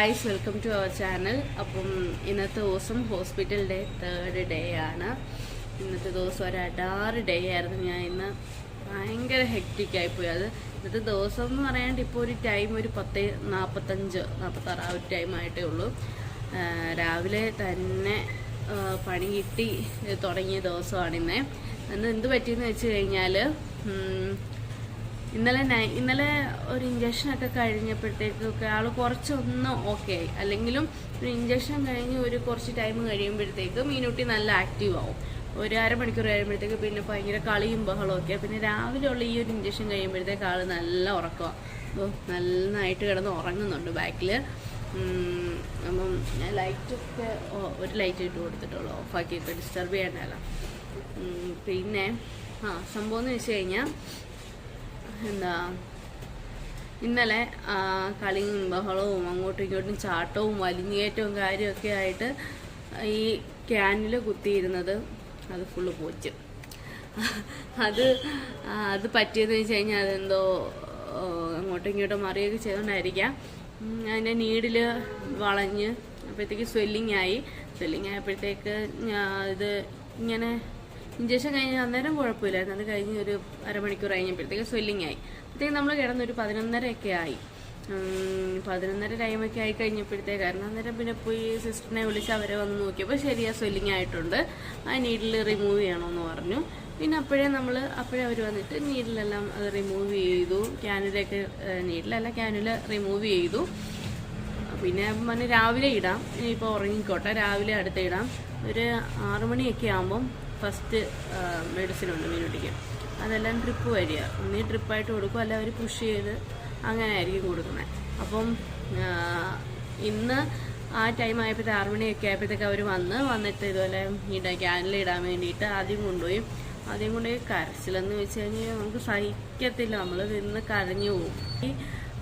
Guys, welcome to our channel. അപ്പം ഇന്നത്തെ ദിവസം ഹോസ്പിറ്റൽ ഡേ 3rd ഡേ ആണ്. ഇന്നത്തെ ദിവസം ഒരു അടാറ് ഡേ ആയിരുന്നു. ഞാൻ ഇന്ന് ഭയങ്കര ഹെക്റ്റിക്കായിപ്പോയി. അത് ഇന്നത്തെ ദിവസം എന്ന് പറയാണ്ട് ഇപ്പോൾ ഒരു ടൈം ഒരു 10:45-46 ആ ഒരു ടൈം ആയിട്ടേ ഉള്ളൂ. രാവിലെ തന്നെ പണി കിട്ടി തുടങ്ങിയ ദിവസമാണ് ഇന്ന്. എന്ത് പറ്റിയെന്ന് വെച്ച് കഴിഞ്ഞാൽ ഇന്നലെ ഒരു ഇഞ്ചക്ഷനൊക്കെ കഴിഞ്ഞപ്പോഴത്തേക്കൊക്കെ ആൾ കുറച്ചൊന്ന് ഓക്കെ ആയി. അല്ലെങ്കിലും ഒരു ഇഞ്ചക്ഷൻ കഴിഞ്ഞ് ഒരു കുറച്ച് ടൈം കഴിയുമ്പോഴത്തേക്ക് മീനുട്ടി നല്ല ആക്റ്റീവ് ആവും. ഒരു അരമണിക്കൂർ കഴിയുമ്പോഴത്തേക്ക് പിന്നെ ഭയങ്കര കളിയും ബഹളവും ഒക്കെ. പിന്നെ രാവിലെ ഉള്ള ഈ ഒരു ഇഞ്ചക്ഷൻ കഴിയുമ്പോഴത്തേക്ക് ആൾ നല്ല ഉറക്കമാണ്. അപ്പോൾ നന്നായിട്ട് കിടന്ന് ഉറങ്ങുന്നുണ്ട് ബാക്കിൽ. അപ്പം ഞാൻ ലൈറ്റൊക്കെ ഒരു ലൈറ്റ് ഇട്ട് കൊടുത്തിട്ടുള്ളൂ, ഓഫാക്കിയിട്ട് ഡിസ്റ്റർബ് ചെയ്യണ്ടല്ലോ. പിന്നെ സംഭവം എന്ന് വെച്ച് കഴിഞ്ഞാൽ ഇന്നലെ കളിയും ബഹളവും അങ്ങോട്ടും ഇങ്ങോട്ടും ചാട്ടവും വലിഞ്ഞേറ്റവും കാര്യമൊക്കെ ആയിട്ട് ഈ ക്യാനിൽ കുത്തിയിരുന്നത് അത് ഫുള്ള് പോച്ചു. അത് പറ്റിയെന്ന് വെച്ച് കഴിഞ്ഞാൽ അതെന്തോ അങ്ങോട്ടും ഇങ്ങോട്ടും മറിയൊക്കെ ചെയ്തുകൊണ്ടായിരിക്കാം. അതിൻ്റെ നീഡിൽ വളഞ്ഞ് അപ്പോഴത്തേക്ക് സ്വെല്ലിങ് ആയപ്പോഴത്തേക്ക് ഇത് ഇങ്ങനെ ഇഞ്ചക്ഷൻ കഴിഞ്ഞ് അന്നേരം കുഴപ്പമില്ലായിരുന്നു. അത് കഴിഞ്ഞ് ഒരു അരമണിക്കൂർ കഴിഞ്ഞപ്പോഴത്തേക്ക് സ്വെല്ലിങ് ആയി. അപ്പോഴത്തേക്ക് നമ്മൾ കിടന്നൊരു 11:30 ആയി. 11:30 ടൈമൊക്കെ ആയി കഴിഞ്ഞപ്പോഴത്തേക്കായിരുന്നു. അന്നേരം പിന്നെ പോയി സിസ്റ്ററിനെ വിളിച്ച് അവരെ വന്ന് നോക്കിയപ്പോൾ ശരിയാ സ്വെല്ലിങ് ആയിട്ടുണ്ട്, ആ നീഡിൽ റിമൂവ് ചെയ്യണമെന്ന് പറഞ്ഞു. പിന്നെ അപ്പോഴേ അവർ വന്നിട്ട് നീഡിലെല്ലാം അത് റിമൂവ് ചെയ്തു. ക്യാനുല റിമൂവ് ചെയ്തു. പിന്നെ പറഞ്ഞ് രാവിലെ ഇടാം, ഇനിയിപ്പോൾ ഉറങ്ങിക്കോട്ടെ, രാവിലെ അടുത്ത് ഇടാം. ഒരു 6 മണിയൊക്കെ ആകുമ്പം ഫസ്റ്റ് മെഡിസിൻ ഉണ്ട് മീനുട്ടിക്ക്. അതെല്ലാം ട്രിപ്പ് വരിക, ഒന്നീ ട്രിപ്പായിട്ട് കൊടുക്കും, അല്ല അവർ പുഷ് ചെയ്ത് അങ്ങനെ ആയിരിക്കും കൊടുക്കുന്നത്. അപ്പം ഇന്ന് ആ ടൈം ആയപ്പോഴത്തെ 6 മണിയൊക്കെ ആയപ്പോഴത്തേക്ക് അവർ വന്നിട്ട് ഇതുപോലെ ക്യാനിലിടാൻ വേണ്ടിയിട്ട് ആദ്യം കൊണ്ടുപോയി കരച്ചിലെന്ന് വെച്ച് കഴിഞ്ഞാൽ നമുക്ക് സഹിക്കത്തില്ല. നമ്മൾ നിന്ന് കരഞ്ഞു പോകും.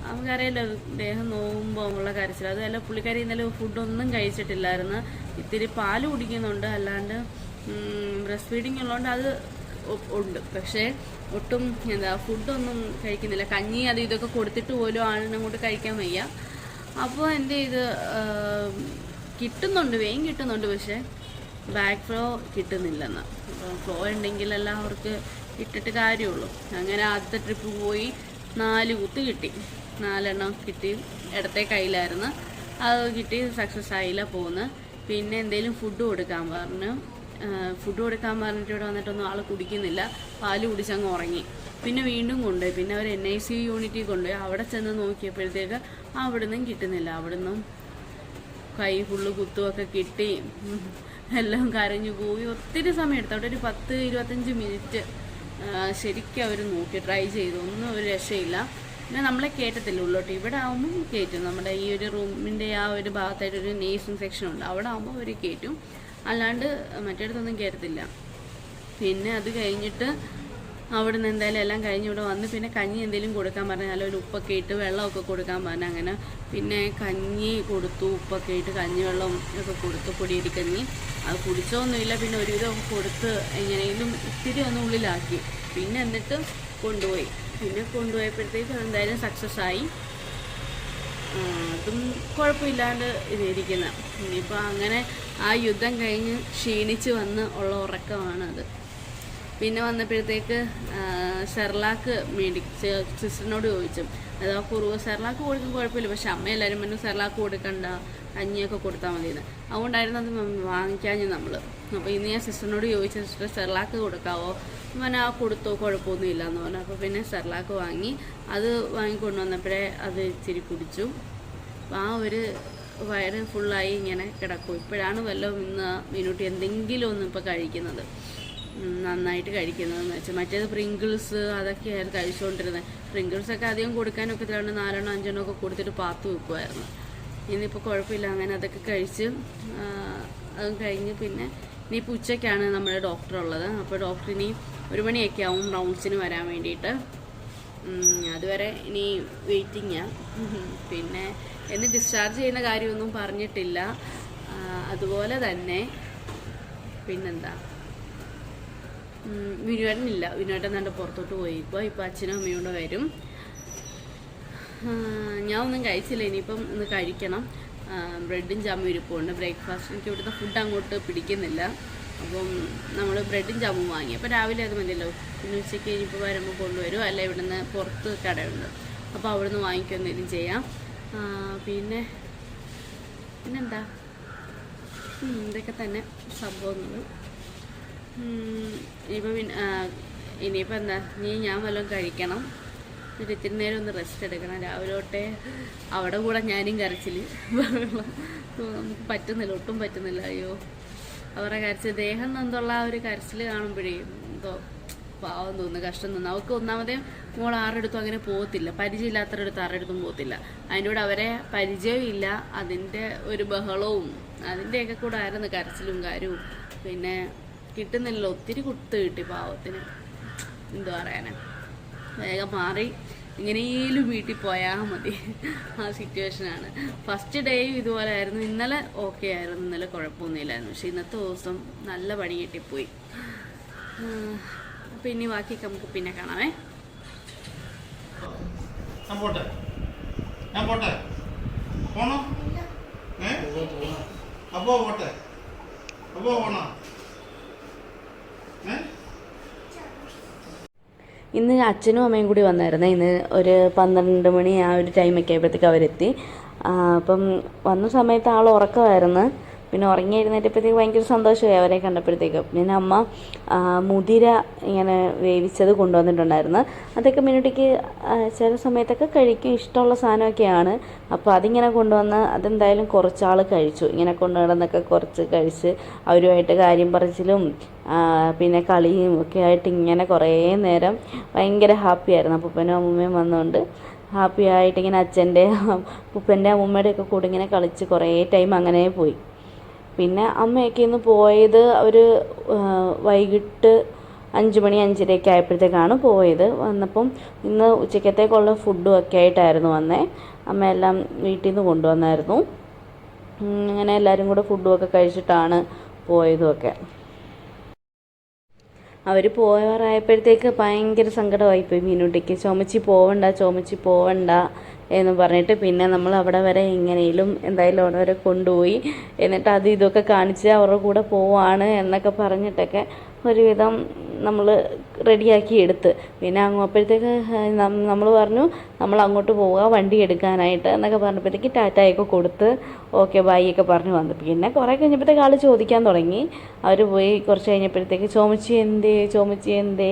നമുക്കറിയാലോ ദേഹം നോവുമ്പോൾ ഉള്ള കരച്ചിൽ. അതുമല്ല പുള്ളിക്കാരി ഇന്നലെ ഫുഡൊന്നും കഴിച്ചിട്ടില്ലായിരുന്നു. ഇത്തിരി പാല് കുടിക്കുന്നുണ്ട്, അല്ലാണ്ട് ബ്രസ്റ്റ് ഫീഡിങ് ഉള്ളതുകൊണ്ട് അത് ഉണ്ട്. പക്ഷേ ഒട്ടും ഫുഡൊന്നും കഴിക്കുന്നില്ല. കഞ്ഞി അത് ഇതൊക്കെ കൊടുത്തിട്ട് പോലും ആളിനെ കൊണ്ട് കഴിക്കാൻ വയ്യ. അപ്പോൾ എന്ത് ചെയ്ത് വേഗം കിട്ടുന്നുണ്ട്, പക്ഷേ ബാക്ക് ഫ്ലോ കിട്ടുന്നില്ലെന്ന്. ഫ്ലോ ഉണ്ടെങ്കിലെല്ലാം അവർക്ക് ഇട്ടിട്ട് കാര്യമുള്ളൂ. അങ്ങനെ ആദ്യത്തെ ട്രിപ്പ് പോയി 4 കുത്ത് കിട്ടി, 4 എണ്ണം കിട്ടി. ഇടത്തെ കയ്യിലായിരുന്നു, അത് കിട്ടി, സക്സസ് ആയില്ല പോകുന്നത്. പിന്നെ എന്തെങ്കിലും ഫുഡ് കൊടുക്കാൻ പറഞ്ഞിട്ട് ഇവിടെ വന്നിട്ടൊന്നും ആൾ കുടിക്കുന്നില്ല, പാല് കുടിച്ചങ്ങ് ഉറങ്ങി. പിന്നെ വീണ്ടും കൊണ്ടുപോയി, പിന്നെ അവർ NIC യൂണിറ്റിൽ കൊണ്ടുപോയി. അവിടെ ചെന്ന് നോക്കിയപ്പോഴത്തേക്ക് അവിടെ നിന്നും കിട്ടുന്നില്ല. അവിടെ നിന്നും കൈ ഫുള്ള് കുത്തുമൊക്കെ കിട്ടി, എല്ലാം കരഞ്ഞു പോയി. ഒത്തിരി സമയം എടുത്തു. അവിടെ ഒരു 10-25 മിനിറ്റ് ശരിക്കും അവർ നോക്കി ട്രൈ ചെയ്തു, ഒന്നും ഒരു രക്ഷയില്ല. പിന്നെ നമ്മളെ കയറ്റത്തില്ല ഉള്ളോട്ട്. ഇവിടെ ആകുമ്പം കയറ്റും. നമ്മുടെ ഈ ഒരു റൂമിൻ്റെ ആ ഒരു ഭാഗത്തായിട്ടൊരു നേഴ്സിംഗ് സെക്ഷൻ ഉണ്ട്, അവിടെ ആകുമ്പോൾ അവർ കയറ്റും, അല്ലാണ്ട് മറ്റേടത്തൊന്നും കയറ്റത്തില്ല. പിന്നെ അത് കഴിഞ്ഞിട്ട് അവിടെ നിന്ന് എന്തായാലും എല്ലാം കഴിഞ്ഞ് ഇവിടെ വന്ന് പിന്നെ കഞ്ഞി എന്തെങ്കിലും കൊടുക്കാൻ പറഞ്ഞാൽ നല്ലൊരു ഉപ്പൊക്കെ ഇട്ട് വെള്ളമൊക്കെ കൊടുക്കാൻ പറഞ്ഞു. അങ്ങനെ പിന്നെ കഞ്ഞി കൊടുത്തു, ഉപ്പൊക്കെ ഇട്ട് കഞ്ഞിവെള്ളം ഒക്കെ കൊടുത്തു, പൊടിയരിക്കഞ്ഞി. അത് കുടിച്ചോന്നുമില്ല. പിന്നെ ഒരുവിധമൊക്കെ കൊടുത്ത് എങ്ങനെയെങ്കിലും ഇത്തിരി ഒന്ന് ഉള്ളിലാക്കി. പിന്നെ എന്നിട്ട് കൊണ്ടുപോയപ്പോഴത്തേക്കും എന്തായാലും സക്സസ് ആയി. അതും കുഴപ്പമില്ലാണ്ട് ഇരിക്കുന്നത്. ഇനിയിപ്പോൾ അങ്ങനെ ആ യുദ്ധം കഴിഞ്ഞ് ക്ഷീണിച്ച് വന്ന് ഉള്ള ഉറക്കമാണ് അത്. പിന്നെ വന്നപ്പോഴത്തേക്ക് സെർലാക്ക് മേടിച്ച് സിസ്റ്ററിനോട് ചോദിച്ചു. അതാ സെർലാക്ക് കൊടുക്കും കുഴപ്പമില്ല, പക്ഷെ അമ്മ എല്ലാവരും പറഞ്ഞു സെർലാക്ക് കൊടുക്കണ്ട, കഞ്ഞിയൊക്കെ കൊടുത്താൽ മതിയെന്ന്. അതുകൊണ്ടായിരുന്നു അത് വാങ്ങിക്കാഞ്ഞ് നമ്മൾ. അപ്പോൾ ഇന്ന് ഞാൻ സിസ്റ്ററിനോട് ചോദിച്ചു, സിസ്റ്റർ സെർലാക്ക് കൊടുക്കാവോ? കൊടുത്തോ, കുഴപ്പമൊന്നും ഇല്ലയെന്ന് പറഞ്ഞു. അപ്പോൾ പിന്നെ സെർലാക്ക് വാങ്ങി. അത് വാങ്ങിക്കൊണ്ടുവന്നപ്പോഴേ അത് ഇച്ചിരി കുടിച്ചു. അപ്പോൾ ആ ഒരു വയറ് ഫുള്ളായി ഇങ്ങനെ കിടക്കും. ഇപ്പോഴാണ് ഇന്ന് മീനുട്ടി എന്തെങ്കിലും ഒന്നും ഇപ്പോൾ കഴിക്കുന്നത്, നന്നായിട്ട് കഴിക്കുന്നതെന്ന് വെച്ചാൽ. മറ്റേത് പ്രിങ്കിൾസ് അതൊക്കെയായിരുന്നു കഴിച്ചുകൊണ്ടിരുന്നത്. പ്രിങ്കിൾസൊക്കെ അധികം കൊടുക്കാനൊക്കെ 4-5 ഒക്കെ കൊടുത്തിട്ട് പാത്ത് വെക്കുമായിരുന്നു. ഇന്നിപ്പോൾ കുഴപ്പമില്ല, അങ്ങനെ അതൊക്കെ കഴിച്ച് അതും കഴിഞ്ഞ് പിന്നെ ഇനിയിപ്പോൾ ഉച്ചയ്ക്കാണ് നമ്മുടെ ഡോക്ടർ ഉള്ളത്. അപ്പോൾ ഡോക്ടർ ഇനി 1 മണിയൊക്കെ ആവും റൗണ്ട്സിന് വരാൻ വേണ്ടിയിട്ട്. അതുവരെ ഇനി വെയിറ്റിങ്ങാണ്. പിന്നെ എന്നെ ഡിസ്ചാർജ് ചെയ്യുന്ന കാര്യമൊന്നും പറഞ്ഞിട്ടില്ല. അതുപോലെ തന്നെ പിന്നെന്താ, വിനുവേട്ടൻ നല്ല പുറത്തോട്ട് പോയിപ്പോൾ. ഇപ്പോൾ അച്ഛനും അമ്മയും കൂടെ വരും. ഞാൻ ഒന്നും കഴിച്ചില്ല, ഇനിയിപ്പം ഒന്ന് കഴിക്കണം. ബ്രെഡും ജാമും ഇരിപ്പുണ്ട്. ബ്രേക്ക്ഫാസ്റ്റ് എനിക്ക് ഇവിടുത്തെ ഫുഡ് അങ്ങോട്ട് പിടിക്കുന്നില്ല. അപ്പം നമ്മൾ ബ്രെഡും ജാമും വാങ്ങി. അപ്പോൾ രാവിലെ അത് മതിയല്ലോ. പിന്നെ ഉച്ചയ്ക്ക് കഴിഞ്ഞിപ്പോൾ വരുമ്പോൾ കൊണ്ടുവരും, അല്ല ഇവിടുന്ന് പുറത്ത് കടയുണ്ട്, അപ്പോൾ അവിടുന്ന് വാങ്ങിക്കുകയെന്തെങ്കിലും ചെയ്യാം. പിന്നെന്താ, ഇതൊക്കെ തന്നെ സംഭവങ്ങൾ. ഇനിയിപ്പോൾ എന്താ, ഞാൻ വല്ലതും കഴിക്കണം, എന്നിട്ട് ഇത്തിരി നേരം ഒന്ന് റെസ്റ്റ് എടുക്കണം. രാവിലെ തൊട്ടേ അവിടെ കൂടെ ഞാനും കരച്ചിൽ, നമുക്ക് പറ്റുന്നില്ല, ഒട്ടും പറ്റുന്നില്ല. അയ്യോ, അവരുടെ കരച്ചിൽ, ദേഹം നന്നുള്ള ആ ഒരു കരച്ചിൽ കാണുമ്പോഴേ എന്തോ പാവം തോന്നുന്നു, കഷ്ടം തോന്നുന്നു. അവർക്ക് ഒന്നാമതേ മോൾ ആരെടുത്തും അങ്ങനെ പോകത്തില്ല, പരിചയമില്ലാത്തവരടുത്ത് ആരെടുത്തും പോകത്തില്ല. അതിൻ്റെ കൂടെ അവരെ പരിചയവും ഇല്ല, അതിൻ്റെ ഒരു ബഹളവും അതിൻ്റെയൊക്കെ കൂടെ ആയിരുന്നു കരച്ചിലും കാര്യവും. പിന്നെ കിട്ടുന്നില്ല, ഒത്തിരി കുത്ത് കിട്ടി പാവത്തിന്. എന്താ പറയാനാ, വേഗം മാറി എങ്ങനെയും വീട്ടിൽ പോയാൽ മതി, ആ സിറ്റുവേഷനാണ്. ഫസ്റ്റ് ഡേയും ഇതുപോലെ ആയിരുന്നു. ഇന്നലെ ഓക്കെ ആയിരുന്നു, ഇന്നലെ കുഴപ്പമൊന്നുമില്ലായിരുന്നു. പക്ഷെ ഇന്നത്തെ ദിവസം നല്ല പണി കിട്ടിപ്പോയി. അപ്പം ഇനി ബാക്കി നമുക്ക് പിന്നെ കാണാമേ. ഇന്ന് അച്ഛനും അമ്മയും കൂടി വന്നായിരുന്നു. ഇന്ന് ഒരു 12 മണി ആ ഒരു ടൈമൊക്കെ ആയപ്പോഴത്തേക്ക് അവരെത്തി. അപ്പം വന്ന സമയത്ത് ആൾ ഉറക്കമായിരുന്നു. പിന്നെ ഉറങ്ങി എഴുന്നേറ്റപ്പോഴത്തേക്ക് ഭയങ്കര സന്തോഷമായി അവരെ കണ്ടപ്പോഴത്തേക്കും. പിന്നെ അമ്മ മുതിര ഇങ്ങനെ വേവിച്ചത് കൊണ്ടുവന്നിട്ടുണ്ടായിരുന്നു. അതൊക്കെ മിനുട്ടിക്ക് ചില സമയത്തൊക്കെ കഴിക്കും, ഇഷ്ടമുള്ള സാധനമൊക്കെയാണ്. അപ്പോൾ അതിങ്ങനെ കൊണ്ടുവന്ന് അതെന്തായാലും കുറച്ചാൾ കഴിച്ചു. ഇങ്ങനെ കൊണ്ടുവന്നൊക്കെ കുറച്ച് കഴിച്ച് അവരുമായിട്ട് കാര്യം പറച്ചിലും പിന്നെ കളിയും ഒക്കെ ആയിട്ട് ഇങ്ങനെ കുറേ നേരം ഭയങ്കര ഹാപ്പിയായിരുന്നു. അപ്പൂപ്പനും അമ്മൂമ്മയും വന്നുകൊണ്ട് ഹാപ്പി ആയിട്ട് ഇങ്ങനെ അച്ഛൻ്റെ ഉപ്പൻ്റെ അമ്മൂമ്മയുടെയൊക്കെ കൂടെ ഇങ്ങനെ കളിച്ച് കുറേ ടൈം അങ്ങനെ പോയി. പിന്നെ അമ്മയൊക്കെ ഇന്ന് പോയത് ഒരു വൈകിട്ട് 5 മണി 5:30 ആയപ്പോഴത്തേക്കാണ് പോയത്. വന്നപ്പം ഇന്ന് ഉച്ചക്കത്തേക്കുള്ള ഫുഡും ഒക്കെ ആയിട്ടായിരുന്നു വന്നേ. അമ്മ എല്ലാം വീട്ടിൽ നിന്ന് കൊണ്ടുവന്നായിരുന്നു. അങ്ങനെ എല്ലാവരും കൂടെ ഫുഡുമൊക്കെ കഴിച്ചിട്ടാണ് പോയതുമൊക്കെ. അവർ പോകാറായപ്പോഴത്തേക്ക് ഭയങ്കര സങ്കടമായിപ്പോയി മീനുട്ടിക്ക്. ചുമച്ചി പോവണ്ട എന്ന് പറഞ്ഞിട്ട് പിന്നെ നമ്മൾ അവിടെ വരെ എങ്ങനെയും എന്തായാലും അവിടെ വരെ കൊണ്ടുപോയി. എന്നിട്ട് അത് ഇതൊക്കെ കാണിച്ച് അവരുടെ കൂടെ പോവാണ് എന്നൊക്കെ പറഞ്ഞിട്ടൊക്കെ ഒരുവിധം നമ്മൾ റെഡിയാക്കി എടുത്ത്. പിന്നെ അപ്പോഴത്തേക്ക് നമ്മൾ പറഞ്ഞു നമ്മൾ അങ്ങോട്ട് പോവുക വണ്ടി എടുക്കാനായിട്ട് എന്നൊക്കെ പറഞ്ഞപ്പോഴത്തേക്ക് ടാറ്റയൊക്കെ കൊടുത്ത് ഓക്കെ ബായി ഒക്കെ പറഞ്ഞ് വന്നു. പിന്നെ കുറേ കഴിഞ്ഞപ്പോഴത്തേക്ക് ആൾ ചോദിക്കാൻ തുടങ്ങി. അവർ പോയി കുറച്ച് കഴിഞ്ഞപ്പോഴത്തേക്ക് ചോമച്ചി എന്തേ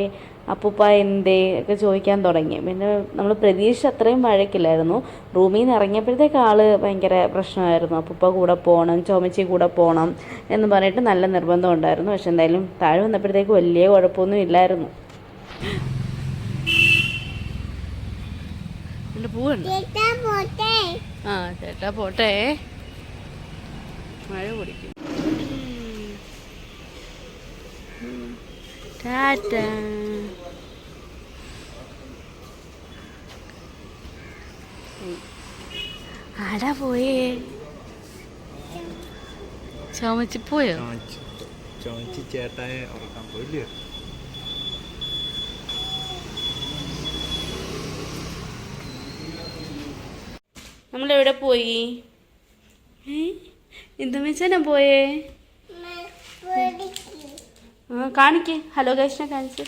അപ്പൂപ്പ എന്തേ ഒക്കെ ചോദിക്കാൻ തുടങ്ങി. പിന്നെ നമ്മൾ പ്രതീക്ഷ അത്രയും വഴക്കില്ലായിരുന്നു. റൂമിൽ നിന്ന് ഇറങ്ങിയപ്പോഴത്തേക്ക് ആൾ ഭയങ്കര പ്രശ്നമായിരുന്നു. അപ്പൂപ്പ കൂടെ പോകണം, ചോമച്ചി കൂടെ പോകണം എന്ന് പറഞ്ഞിട്ട് നല്ല നിർബന്ധം ഉണ്ടായിരുന്നു. പക്ഷെ എന്തായാലും താഴെ വന്നപ്പോഴത്തേക്ക് വലിയ കുഴപ്പമൊന്നും ഇല്ലായിരുന്നു. ചേട്ടാ പോട്ടെ, മഴ കുടിക്കും. ടാറ്റ. ആടാ പോയേ, ചോമച്ചി പോയോ? ചോമച്ചി ചേട്ടായെ ഉറക്കാൻ പോയില്ലേ? നമ്മളെവിടെ പോയി? എന്തുമെച്ചാ പോയേ? കാണിക്ക്, ഹലോ ഗൈസിനെ കാണിച്ച്.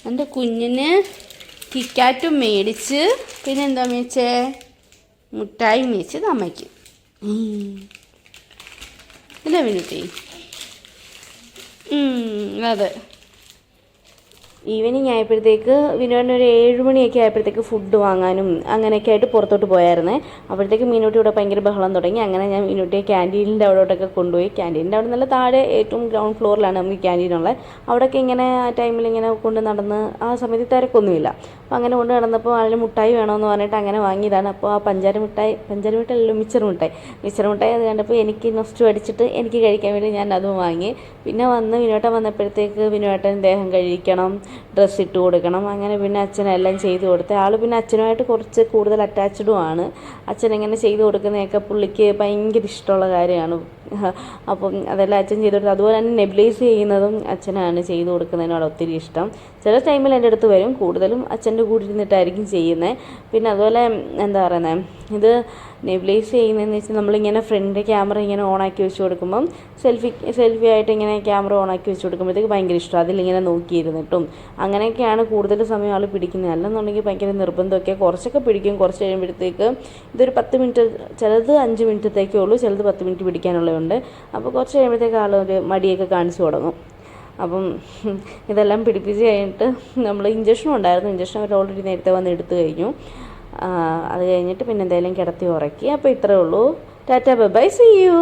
എൻ്റെ കുഞ്ഞിന് കിക്കാറ്റും മേടിച്ച് പിന്നെ എന്താ മേടിച്ചേ? മുട്ടായി മേടിച്ചത് അമ്മയ്ക്ക്. ഇല്ല മിനുട്ടി, അതെ. ഈവനിങ് ആയപ്പോഴത്തേക്ക് വിനോദിന് ഒരു 7 മണിയൊക്കെ ആയപ്പോഴത്തേക്ക് ഫുഡ് വാങ്ങാനും അങ്ങനെയൊക്കെ ആയിട്ട് പുറത്തോട്ട് പോയായിരുന്നേ. അപ്പോഴത്തേക്ക് മീനൂട്ടി ഇവിടെ ഭയങ്കര ബഹളം തുടങ്ങി. അങ്ങനെ ഞാൻ മീനൂട്ടിയെ ക്യാൻറ്റീനിൻ്റെ അവിടോട്ടൊക്കെ കൊണ്ടുപോയി. ക്യാൻറ്റീനിൻ്റെ അവിടെ നല്ല താഴെ ഏറ്റവും ഗ്രൗണ്ട് ഫ്ലോറിലാണ് നമുക്ക് ക്യാൻറ്റീനുള്ളത്. അവിടെയൊക്കെ ഇങ്ങനെ ആ ടൈമിൽ ഇങ്ങനെ കൊണ്ട് നടന്ന് ആ സമയത്ത് തിരക്കൊന്നുമില്ല. അപ്പോൾ അങ്ങനെ കൊണ്ട് നടന്നപ്പോൾ അതിന് മുട്ടായി വേണമെന്ന് പറഞ്ഞിട്ട് അങ്ങനെ വാങ്ങിയതാണ്. അപ്പോൾ ആ പഞ്ചാര മിഠായിയല്ലോ മിച്ചർ മിഠായി അത് കണ്ടപ്പോൾ എനിക്ക് നൊസ്റ്റ് അടിച്ചിട്ട് എനിക്ക് കഴിക്കാൻ വേണ്ടി ഞാൻ അതും വാങ്ങി. പിന്നെ വിനോട്ടൻ വന്നപ്പോഴത്തേക്ക് വിനോട്ടൻ ദേഹം കഴിക്കണം, ഡ്രസ്സ് ഇട്ട് കൊടുക്കണം. അങ്ങനെ പിന്നെ അച്ഛനെല്ലാം ചെയ്ത് കൊടുത്ത്. ആൾ പിന്നെ അച്ഛനുമായിട്ട് കുറച്ച് കൂടുതൽ അറ്റാച്ച്ഡും ആണ്. അച്ഛനെങ്ങനെ ചെയ്ത് കൊടുക്കുന്നതൊക്കെ പുള്ളിക്ക് ഭയങ്കര ഇഷ്ടമുള്ള കാര്യമാണ്. അപ്പം അതെല്ലാം അച്ഛൻ ചെയ്ത് കൊടുത്ത്. അതുപോലെ തന്നെ നെബിലൈസ് ചെയ്യുന്നതും അച്ഛനാണ് ചെയ്ത് കൊടുക്കുന്നതിനോട് ഒത്തിരി ഇഷ്ടം. ചില ടൈമിൽ എൻ്റെ അടുത്ത് വരും, കൂടുതലും അച്ഛൻ്റെ കൂടെ ഇരുന്നിട്ടായിരിക്കും ചെയ്യുന്നത്. പിന്നെ അതുപോലെ എന്താ പറയുന്നത്, ഇത് നെബിലൈസ് ചെയ്യുന്നതെന്ന് വെച്ചാൽ നമ്മളിങ്ങനെ ഫ്രണ്ട് ക്യാമറ ഇങ്ങനെ ഓണാക്കി വെച്ച് കൊടുക്കുമ്പം സെൽഫി ആയിട്ട് ഇങ്ങനെ ക്യാമറ ഓണാക്കി വെച്ച് കൊടുക്കുമ്പോഴത്തേക്ക് ഭയങ്കര ഇഷ്ടം. അതിലിങ്ങനെ നോക്കിയിരുന്നിട്ടും അങ്ങനെയൊക്കെയാണ് കൂടുതൽ സമയം ആൾ പിടിക്കുന്നത്. അല്ലെന്നുണ്ടെങ്കിൽ ഭയങ്കര നിർബന്ധമൊക്കെ, കുറച്ചൊക്കെ പിടിക്കും. കുറച്ച് കഴിയുമ്പോഴത്തേക്ക് ഇതൊരു 10 മിനിറ്റ്, ചിലത് 5 മിനിറ്റത്തേക്കേ ഉള്ളൂ, ചിലത് 10 മിനിറ്റ് പിടിക്കാനുള്ളതുണ്ട്. അപ്പോൾ കുറച്ച് കഴിയുമ്പോഴത്തേക്ക് ആളൊരു മടിയൊക്കെ കാണിച്ചു തുടങ്ങും. അപ്പം ഇതെല്ലാം പിടിപ്പിച്ച് കഴിഞ്ഞിട്ട് നമ്മൾ ഇഞ്ചക്ഷനും ഉണ്ടായിരുന്നു. ഇഞ്ചക്ഷൻ അവർ ഓൾറെഡി നേരത്തെ വന്ന് എടുത്തു കഴിഞ്ഞു. അത് കഴിഞ്ഞിട്ട് പിന്നെ എന്തായാലും കിടത്തി ഉറക്കി. അപ്പോൾ ഇത്രയേ ഉള്ളൂ. Tata bye bye, see U.